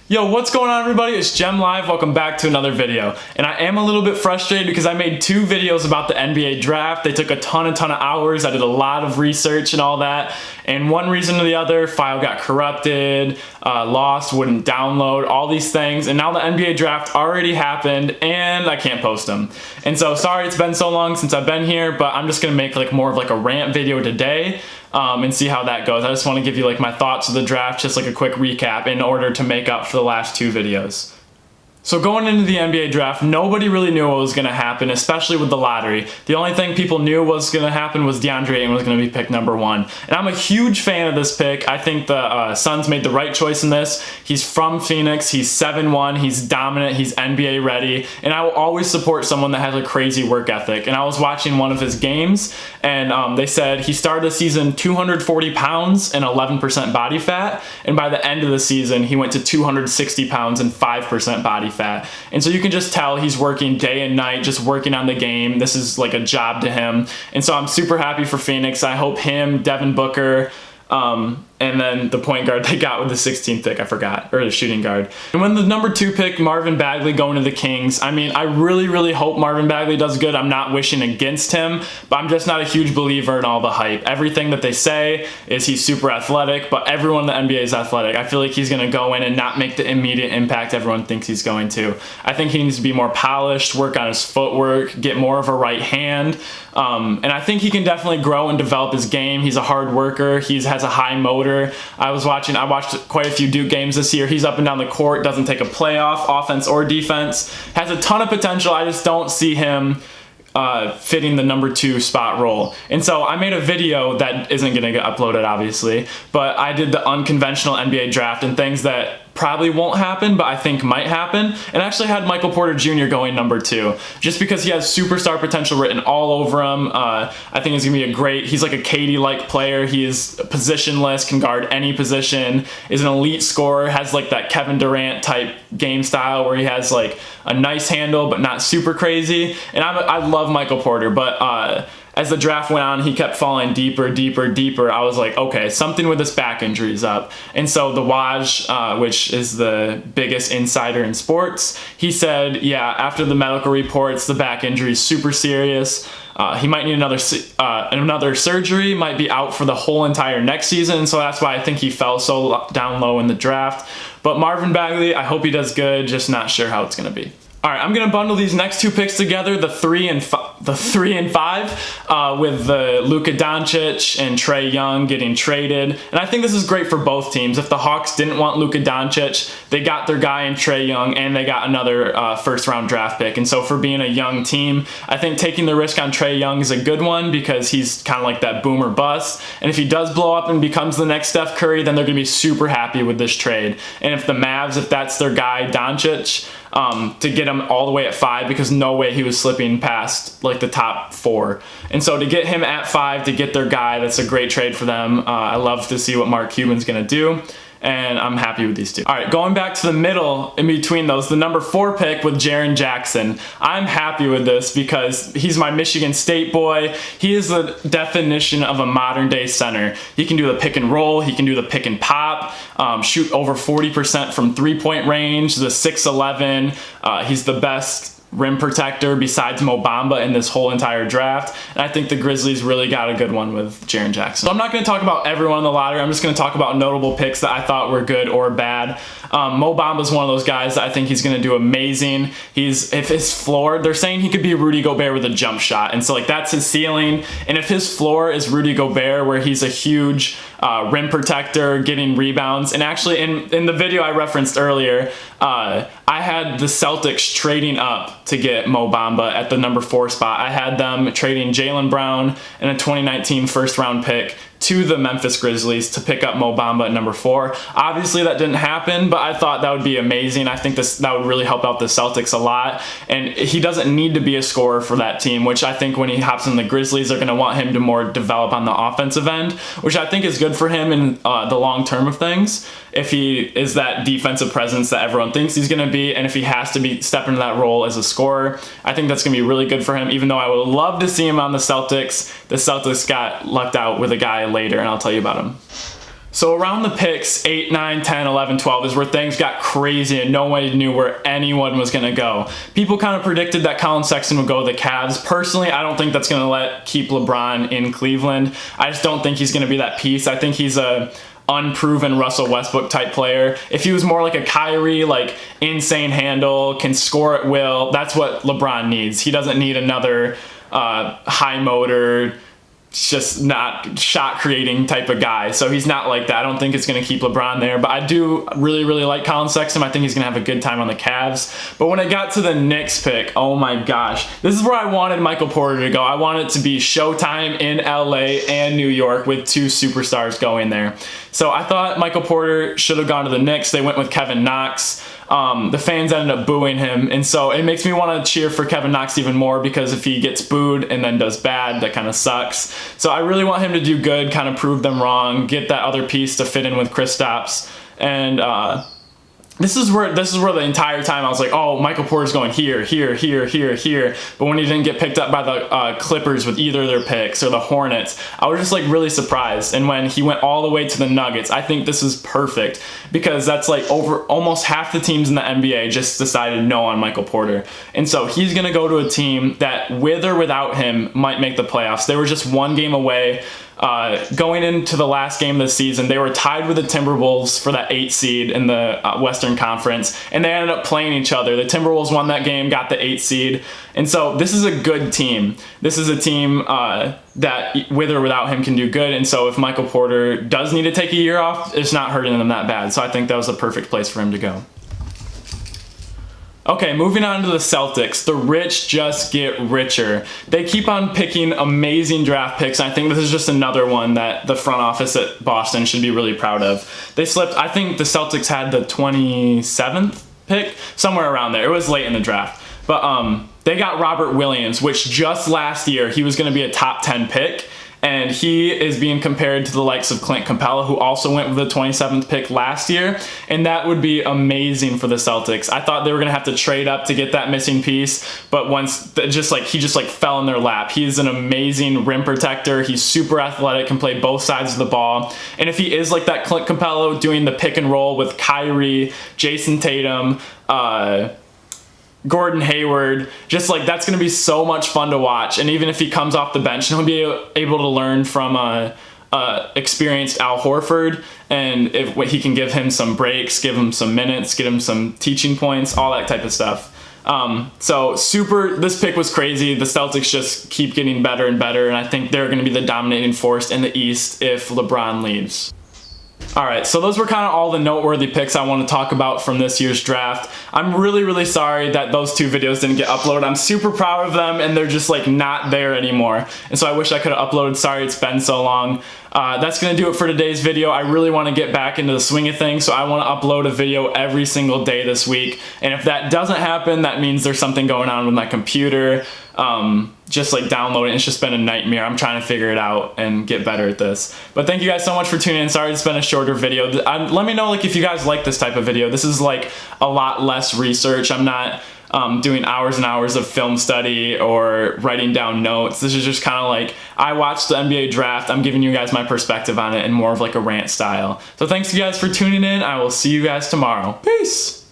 Yo, what's going on everybody? It's JEMlive. Welcome back to another video. And I am a little bit frustrated because I made 2 videos about the NBA draft. They took a ton of hours. I did a lot of research and all that. And one reason or the other, file got corrupted, lost, wouldn't download, all these things. And now the NBA draft already happened and I can't post them. And so sorry it's been so long since I've been here, but I'm just gonna make more of a rant video today. And see how that goes. I just want to give you my thoughts of the draft, just a quick recap in order to make up for the last 2 videos. So going into the NBA draft, nobody really knew what was going to happen, especially with the lottery. The only thing people knew was going to happen was DeAndre Ayton was going to be picked number 1. And I'm a huge fan of this pick. I think the Suns made the right choice in this. He's from Phoenix. He's 7'1". He's dominant. He's NBA ready. And I will always support someone that has a crazy work ethic. And I was watching one of his games, and they said he started the season 240 pounds and 11% body fat. And by the end of the season, he went to 260 pounds and 5% body fat. And so you can just tell he's working day and night, just working on the game. This is a job to him. And so I'm super happy for Phoenix. I hope him, Devin Booker, and then the point guard they got with the 16th pick, I forgot, or the shooting guard. And when the number 2 pick, Marvin Bagley, going to the Kings, I mean, I really hope Marvin Bagley does good. I'm not wishing against him, but I'm just not a huge believer in all the hype. Everything that they say is he's super athletic, but everyone in the NBA is athletic. I feel like he's going to go in and not make the immediate impact everyone thinks he's going to. I think he needs to be more polished, work on his footwork, get more of a right hand, and I think he can definitely grow and develop his game. He's a hard worker. He has a high motor. I watched quite a few Duke games this year. He's up and down the court, doesn't take a play off, offense or defense. Has a ton of potential. I just don't see him fitting the number 2 spot role. And so I made a video that isn't going to get uploaded, obviously, but I did the unconventional NBA draft and things that probably won't happen, but I think might happen, and actually had Michael Porter Jr. going number 2, just because he has superstar potential written all over him. I think he's gonna be he's like a KD-like player. He is positionless, can guard any position, is an elite scorer, has that Kevin Durant type game style where he has a nice handle but not super crazy. And I love Michael Porter, but as the draft went on, he kept falling deeper. I was like, okay, something with this back injury is up. And so the Waj, which is the biggest insider in sports, he said, yeah, after the medical reports, the back injury is super serious. He might need another surgery, might be out for the whole entire next season. So that's why I think he fell so down low in the draft. But Marvin Bagley, I hope he does good, just not sure how it's going to be. All right, I'm gonna bundle these next 2 picks together, the 3 and 5, with the Luka Doncic and Trae Young getting traded. And I think this is great for both teams. If the Hawks didn't want Luka Doncic, they got their guy in Trae Young, and they got another first-round draft pick. And so for being a young team, I think taking the risk on Trae Young is a good one because he's kind of like that boom or bust. And if he does blow up and becomes the next Steph Curry, then they're gonna be super happy with this trade. And if the Mavs, if that's their guy, Doncic, to get him all the way at 5, because no way he was slipping past the top 4. And so to get him at 5, to get their guy, that's a great trade for them. I love to see what Mark Cuban's gonna do, and I'm happy with these 2. All right, going back to the middle in between those, the number 4 pick with Jaren Jackson. I'm happy with this because he's my Michigan State boy. He is the definition of a modern day center. He can do the pick and roll, he can do the pick and pop, shoot over 40% from 3-point range, the 6'11". He's the best rim protector besides Mo Bamba in this whole entire draft, and I think the Grizzlies really got a good one with Jaren Jackson. So I'm not going to talk about everyone in the lottery. I'm just going to talk about notable picks that I thought were good or bad. Mo Bamba's one of those guys that I think he's going to do amazing. If his floor, they're saying he could be Rudy Gobert with a jump shot, and so that's his ceiling. And if his floor is Rudy Gobert, where he's a huge rim protector, getting rebounds, and actually in the video I referenced earlier, I had the Celtics trading up to get Mo Bamba at the number 4 spot. I had them trading Jaylen Brown and a 2019 first-round pick to the Memphis Grizzlies to pick up Mo Bamba at number 4. Obviously that didn't happen, but I thought that would be amazing. I think that would really help out the Celtics a lot, and he doesn't need to be a scorer for that team, which I think when he hops in the Grizzlies, they're going to want him to more develop on the offensive end, which I think is good for him in the long term of things. If he is that defensive presence that everyone thinks he's going to be, and if he has to be step into that role as a scorer, I think that's going to be really good for him, even though I would love to see him on the Celtics. The Celtics got lucked out with a guy later, and I'll tell you about him. So around the picks 8, 9, 10, 11, 12 is where things got crazy and nobody knew where anyone was going to go. People kind of predicted that Colin Sexton would go to the Cavs. Personally, I don't think that's going to keep LeBron in Cleveland. I just don't think he's going to be that piece. I think he's a unproven Russell Westbrook type player. If he was more like a Kyrie, like insane handle, can score at will, that's what LeBron needs. He doesn't need another high motor, just not shot creating type of guy. So he's not like that. I don't think it's going to keep LeBron there, but I do really like Colin Sexton. I think he's going to have a good time on the Cavs. But when it got to the Knicks pick, oh my gosh, this is where I wanted Michael Porter to go. I want it to be Showtime in LA and New York with two superstars going there. So I thought Michael Porter should have gone to the Knicks. They went with Kevin Knox. The fans ended up booing him, and so it makes me want to cheer for Kevin Knox even more, because if he gets booed and then does bad, that kind of sucks. So I really want him to do good, kind of prove them wrong, get that other piece to fit in with Kristaps, and this is where the entire time I was like, oh, Michael Porter's going here. But when he didn't get picked up by the Clippers with either of their picks, or the Hornets, I was just like really surprised. And when he went all the way to the Nuggets, I think this is perfect, because that's like over almost half the teams in the NBA just decided no on Michael Porter. And so he's going to go to a team that, with or without him, might make the playoffs. They were just one game away. Going into the last game of the season, they were tied with the Timberwolves for that 8 seed in the Western Conference, and they ended up playing each other. The Timberwolves won that game, got the 8 seed, and so this is a good team. This is a team that, with or without him, can do good, and so if Michael Porter does need to take a year off, it's not hurting them that bad, so I think that was the perfect place for him to go. Okay, moving on to the Celtics. The rich just get richer. They keep on picking amazing draft picks. I think this is just another one that the front office at Boston should be really proud of. They slipped, I think the Celtics had the 27th pick, somewhere around there. It was late in the draft. But they got Robert Williams, which just last year he was going to be a top 10 pick. And he is being compared to the likes of Clint Capella, who also went with the 27th pick last year. And that would be amazing for the Celtics. I thought they were going to have to trade up to get that missing piece. But he just fell in their lap. He's an amazing rim protector. He's super athletic, can play both sides of the ball. And if he is like that Clint Capella doing the pick and roll with Kyrie, Jason Tatum, Gordon Hayward, just like that's going to be so much fun to watch. And even if he comes off the bench, he'll be able to learn from experienced Al Horford, and if he can give him some breaks, give him some minutes, get him some teaching points, all that type of stuff. This pick was crazy. The Celtics just keep getting better and better, and I think they're going to be the dominating force in the East if LeBron leaves. Alright, so those were kind of all the noteworthy picks I want to talk about from this year's draft. I'm really sorry that those two videos didn't get uploaded. I'm super proud of them, and they're just like not there anymore. And so I wish I could have uploaded. Sorry it's been so long. That's going to do it for today's video. I really want to get back into the swing of things, so I want to upload a video every single day this week. And if that doesn't happen, that means there's something going on with my computer. Just like downloading, it's just been a nightmare. I'm trying to figure it out and get better at this. But thank you guys so much for tuning in. Sorry it's been a shorter video. Let me know if you guys like this type of video. This is like a lot less research. I'm not doing hours and hours of film study or writing down notes. This is just kind of like, I watched the NBA draft. I'm giving you guys my perspective on it in more of like a rant style. So thanks you guys for tuning in. I will see you guys tomorrow. Peace.